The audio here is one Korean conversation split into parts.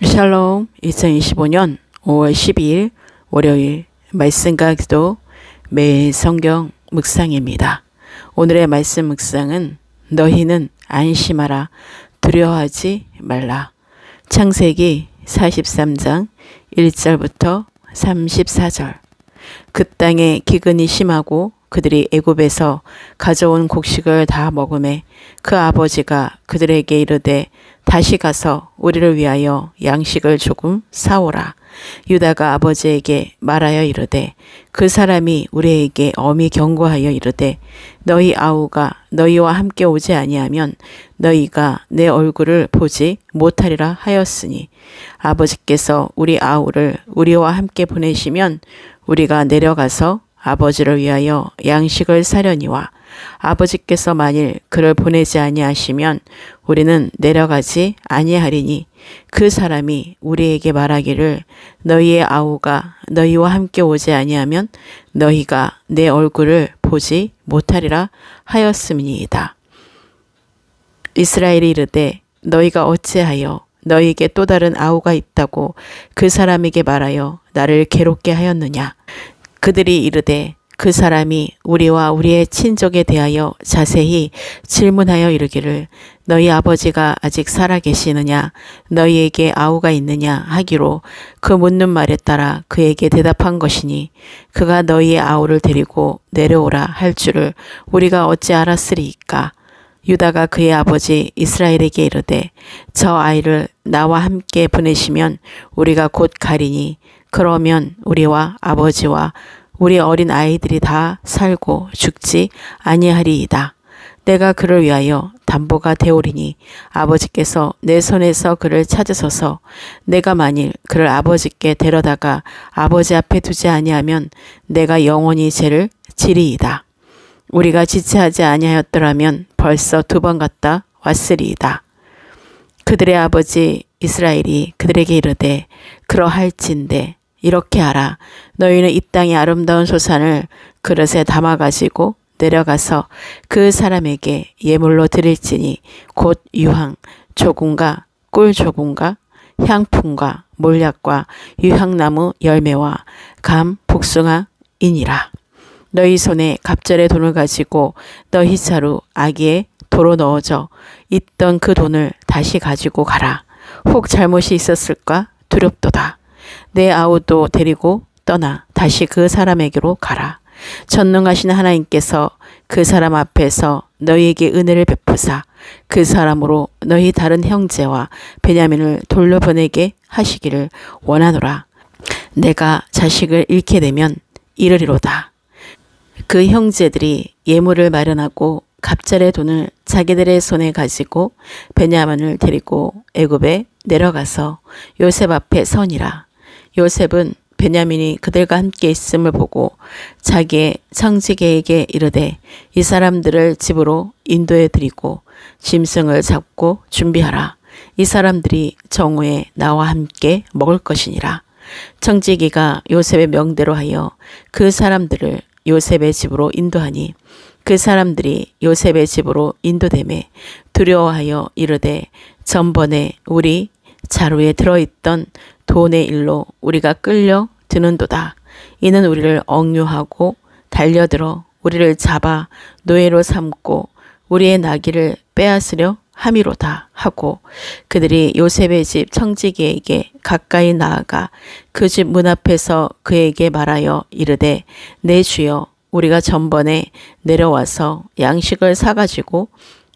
샬롬. 2025년 5월 12일 월요일 말씀과 기도 매일 성경 묵상입니다. 오늘의 말씀 묵상은 너희는 안심하라 두려워하지 말라. 창세기 43장 1절부터 34절. 그 땅에 기근이 심하고 그들이 애굽에서 가져온 곡식을 다 먹음에 그 아버지가 그들에게 이르되 다시 가서 우리를 위하여 양식을 조금 사오라. 유다가 아버지에게 말하여 이르되 그 사람이 우리에게 엄히 경고하여 이르되 너희 아우가 너희와 함께 오지 아니하면 너희가 내 얼굴을 보지 못하리라 하였으니 아버지께서 우리 아우를 우리와 함께 보내시면 우리가 내려가서 아버지를 위하여 양식을 사려니와 아버지께서 만일 그를 보내지 아니하시면 우리는 내려가지 아니하리니 그 사람이 우리에게 말하기를 너희의 아우가 너희와 함께 오지 아니하면 너희가 내 얼굴을 보지 못하리라 하였음이니이다. 이스라엘이 이르되 너희가 어찌하여 너희에게 또 다른 아우가 있다고 그 사람에게 말하여 나를 괴롭게 하였느냐. 그들이 이르되 그 사람이 우리와 우리의 친족에 대하여 자세히 질문하여 이르기를 너희 아버지가 아직 살아계시느냐 너희에게 아우가 있느냐 하기로 그 묻는 말에 따라 그에게 대답한 것이니 그가 너희의 아우를 데리고 내려오라 할 줄을 우리가 어찌 알았으리이까. 유다가 그의 아버지 이스라엘에게 이르되 저 아이를 나와 함께 보내시면 우리가 곧 가리니 그러면 우리와 아버지와 우리 어린 아이들이 다 살고 죽지 아니하리이다. 내가 그를 위하여 담보가 되오리니 아버지께서 내 손에서 그를 찾으소서. 내가 만일 그를 아버지께 데려다가 아버지 앞에 두지 아니하면 내가 영원히 죄를 지리이다. 우리가 지체하지 아니하였더라면 벌써 2번 갔다 왔으리이다. 그들의 아버지 이스라엘이 그들에게 이르되 그러할진대 이렇게 하라. 너희는 이 땅의 아름다운 소산을 그릇에 담아가지고 내려가서 그 사람에게 예물로 드릴지니 곧 유황, 조금과 꿀 조금과 향품과 몰약과 유향나무 열매와 감, 복숭아이니라. 너희 손에 갑절의 돈을 가지고 너희 차로 아기의 도로 넣어져 있던 그 돈을 다시 가지고 가라. 혹 잘못이 있었을까 두렵도다. 내 아우도 데리고 떠나 다시 그 사람에게로 가라. 전능하신 하나님께서 그 사람 앞에서 너희에게 은혜를 베푸사 그 사람으로 너희 다른 형제와 베냐민을 돌려보내게 하시기를 원하노라. 내가 자식을 잃게 되면 이르리로다. 그 형제들이 예물을 마련하고 갑절의 돈을 자기들의 손에 가지고 베냐민을 데리고 애굽에 내려가서 요셉 앞에 서니라. 요셉은 베냐민이 그들과 함께 있음을 보고 자기의 청지기에게 이르되 이 사람들을 집으로 인도해 드리고 짐승을 잡고 준비하라. 이 사람들이 정오에 나와 함께 먹을 것이니라. 청지기가 요셉의 명대로 하여 그 사람들을 요셉의 집으로 인도하니 그 사람들이 요셉의 집으로 인도되매 두려워하여 이르되 전번에 우리 자루에 들어있던 돈의 일로 우리가 끌려 드는도다. 이는 우리를 억류하고 달려들어 우리를 잡아 노예로 삼고 우리의 나귀를 빼앗으려 함이로다 하고 그들이 요셉의 집 청지기에게 가까이 나아가 그 집 문 앞에서 그에게 말하여 이르되 내 주여 우리가 전번에 내려와서 양식을 사가지고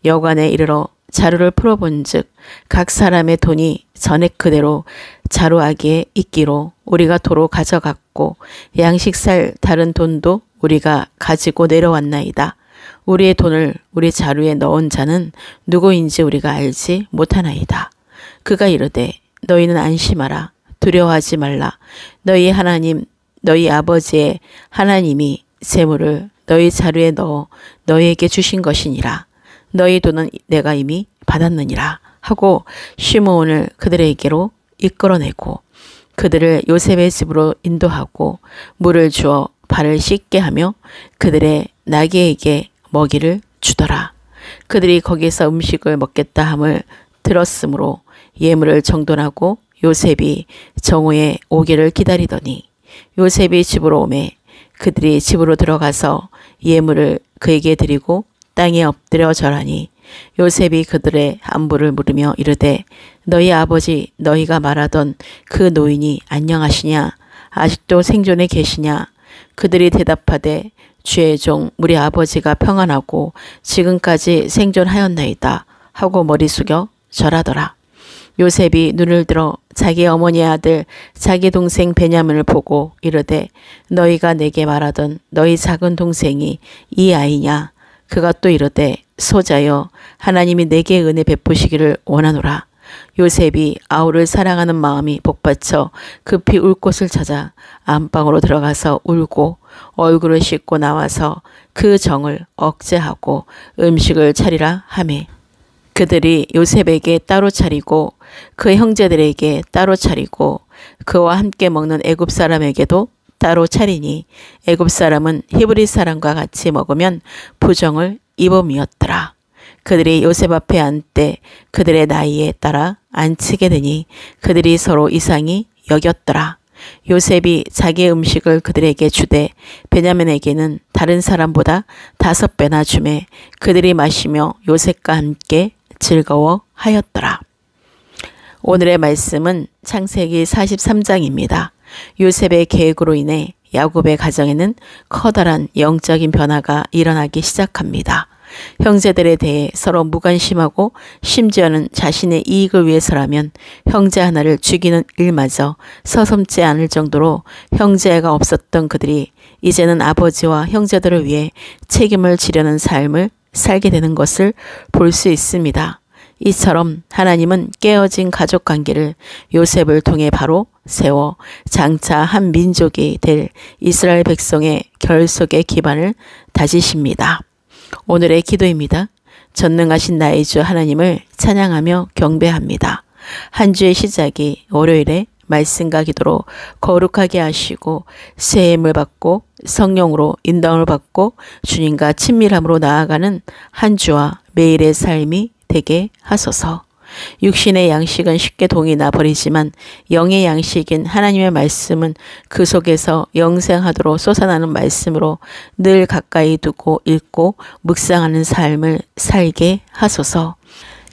여관에 이르러 자루를 풀어본즉 각 사람의 돈이 전액 그대로 자루아기에 있기로 우리가 도로 가져갔고 양식 살 다른 돈도 우리가 가지고 내려왔나이다. 우리의 돈을 우리 자루에 넣은 자는 누구인지 우리가 알지 못하나이다. 그가 이르되 너희는 안심하라 두려워하지 말라. 너희 하나님 너희 아버지의 하나님이 재물을 너희 자루에 넣어 너희에게 주신 것이니라. 너희 돈은 내가 이미 받았느니라 하고 시므온을 그들에게로 이끌어내고 그들을 요셉의 집으로 인도하고 물을 주어 발을 씻게 하며 그들의 나귀에게 먹이를 주더라. 그들이 거기서 음식을 먹겠다 함을 들었으므로 예물을 정돈하고 요셉이 정오에 오기를 기다리더니 요셉이 집으로 오매 그들이 집으로 들어가서 예물을 그에게 드리고 땅에 엎드려 절하니 요셉이 그들의 안부를 물으며 이르되 너희 아버지 너희가 말하던 그 노인이 안녕하시냐 아직도 생존에 계시냐. 그들이 대답하되 주의 종 우리 아버지가 평안하고 지금까지 생존하였나이다 하고 머리 숙여 절하더라. 요셉이 눈을 들어 자기 어머니의 아들 자기 동생 베냐민을 보고 이르되 너희가 내게 말하던 너희 작은 동생이 이 아이냐. 그가 또 이르되 소자여 하나님이 내게 은혜 베푸시기를 원하노라. 요셉이 아우를 사랑하는 마음이 복받쳐 급히 울 곳을 찾아 안방으로 들어가서 울고 얼굴을 씻고 나와서 그 정을 억제하고 음식을 차리라 하매 그들이 요셉에게 따로 차리고 그 형제들에게 따로 차리고 그와 함께 먹는 애굽 사람에게도 따로 차리니 애굽 사람은 히브리 사람과 같이 먹으면 부정을 입음이었더라. 그들이 요셉 앞에 앉되 그들의 나이에 따라 앉히게 되니 그들이 서로 이상히 여겼더라. 요셉이 자기의 음식을 그들에게 주되 베냐민에게는 다른 사람보다 5배나 주매 그들이 마시며 요셉과 함께 즐거워하였더라. 오늘의 말씀은 창세기 43장입니다. 요셉의 계획으로 인해 야곱의 가정에는 커다란 영적인 변화가 일어나기 시작합니다. 형제들에 대해 서로 무관심하고 심지어는 자신의 이익을 위해서라면 형제 하나를 죽이는 일마저 서슴지 않을 정도로 형제애가 없었던 그들이 이제는 아버지와 형제들을 위해 책임을 지려는 삶을 살게 되는 것을 볼 수 있습니다. 이처럼 하나님은 깨어진 가족관계를 요셉을 통해 바로 세워 장차 한 민족이 될 이스라엘 백성의 결속의 기반을 다지십니다. 오늘의 기도입니다. 전능하신 나의 주 하나님을 찬양하며 경배합니다. 한 주의 시작이 월요일에 말씀과 기도로 거룩하게 하시고 세임을 받고 성령으로 인도함을 받고 주님과 친밀함으로 나아가는 한 주와 매일의 삶이 되게 하소서. 육신의 양식은 쉽게 동이 나버리지만 영의 양식인 하나님의 말씀은 그 속에서 영생하도록 솟아나는 말씀으로 늘 가까이 두고 읽고 묵상하는 삶을 살게 하소서.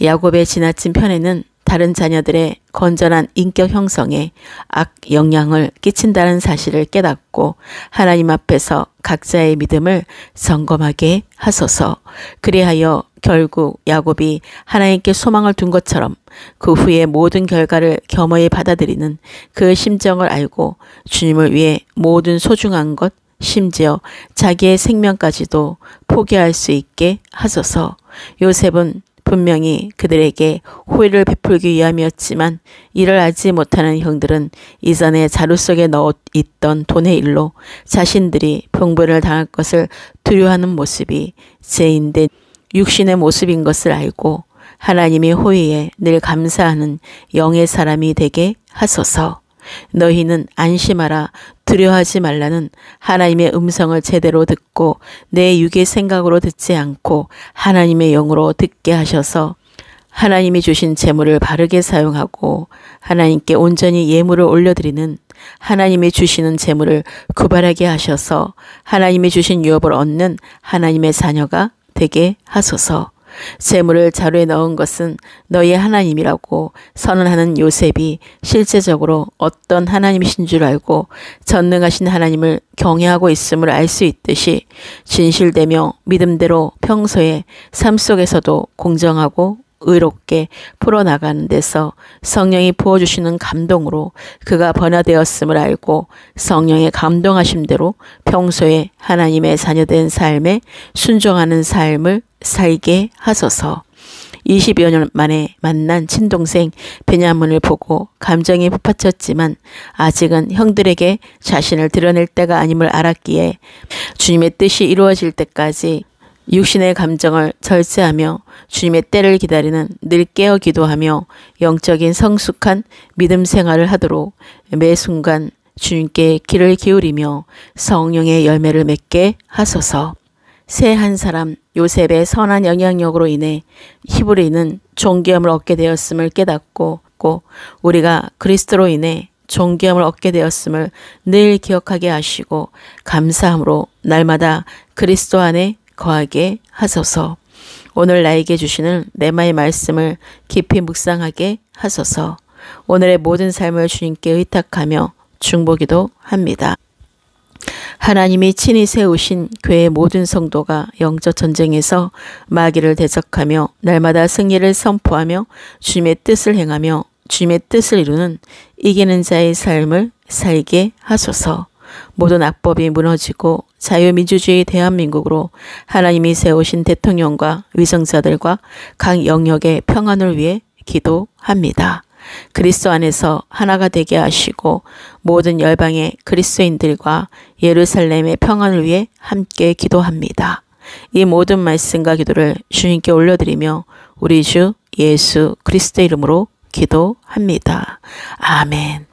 야곱의 지나친 편애는 다른 자녀들의 건전한 인격 형성에 악 영향을 끼친다는 사실을 깨닫고 하나님 앞에서 각자의 믿음을 점검하게 하소서. 그리하여 결국 야곱이 하나님께 소망을 둔 것처럼 그 후에 모든 결과를 겸허히 받아들이는 그 심정을 알고 주님을 위해 모든 소중한 것 심지어 자기의 생명까지도 포기할 수 있게 하소서. 요셉은 분명히 그들에게 호의를 베풀기 위함이었지만 이를 알지 못하는 형들은 이전에 자루 속에 넣어 있던 돈의 일로 자신들이 병분을 당할 것을 두려워하는 모습이 죄인된 육신의 모습인 것을 알고 하나님의 호의에 늘 감사하는 영의 사람이 되게 하소서. 너희는 안심하라 두려워하지 말라는 하나님의 음성을 제대로 듣고 내 육의 생각으로 듣지 않고 하나님의 영으로 듣게 하셔서 하나님이 주신 재물을 바르게 사용하고 하나님께 온전히 예물을 올려드리는 하나님이 주시는 재물을 구발하게 하셔서 하나님이 주신 유업을 얻는 하나님의 자녀가 되게 하소서. 재물을 자루에 넣은 것은 너희 하나님이라고 선언하는 요셉이 실제적으로 어떤 하나님이신 줄 알고 전능하신 하나님을 경외하고 있음을 알 수 있듯이 진실되며 믿음대로 평소에 삶 속에서도 공정하고 의롭게 풀어나가는 데서 성령이 부어주시는 감동으로 그가 변화되었음을 알고 성령의 감동하심대로 평소에 하나님의 자녀된 삶에 순종하는 삶을 살게 하소서. 20여 년 만에 만난 친동생 베냐민을 보고 감정이 북받쳤지만 아직은 형들에게 자신을 드러낼 때가 아님을 알았기에 주님의 뜻이 이루어질 때까지 육신의 감정을 절제하며 주님의 때를 기다리는 늘 깨어 기도하며 영적인 성숙한 믿음 생활을 하도록 매 순간 주님께 귀를 기울이며 성령의 열매를 맺게 하소서. 새 한 사람 요셉의 선한 영향력으로 인해 히브리는 존귀함을 얻게 되었음을 깨닫고 하셨고 우리가 그리스도로 인해 존귀함을 얻게 되었음을 늘 기억하게 하시고 감사함으로 날마다 그리스도 안에 거하게 하소서. 오늘 나에게 주시는 레마의 말씀을 깊이 묵상하게 하소서. 오늘의 모든 삶을 주님께 의탁하며 중보기도 합니다. 하나님이 친히 세우신 교회의 모든 성도가 영적 전쟁에서 마귀를 대적하며 날마다 승리를 선포하며 주님의 뜻을 행하며 주님의 뜻을 이루는 이기는 자의 삶을 살게 하소서. 모든 악법이 무너지고 자유민주주의 대한민국으로 하나님이 세우신 대통령과 위정자들과 각 영역의 평안을 위해 기도합니다. 그리스도 안에서 하나가 되게 하시고 모든 열방의 그리스도인들과 예루살렘의 평안을 위해 함께 기도합니다. 이 모든 말씀과 기도를 주님께 올려드리며 우리 주 예수 그리스도 이름으로 기도합니다. 아멘.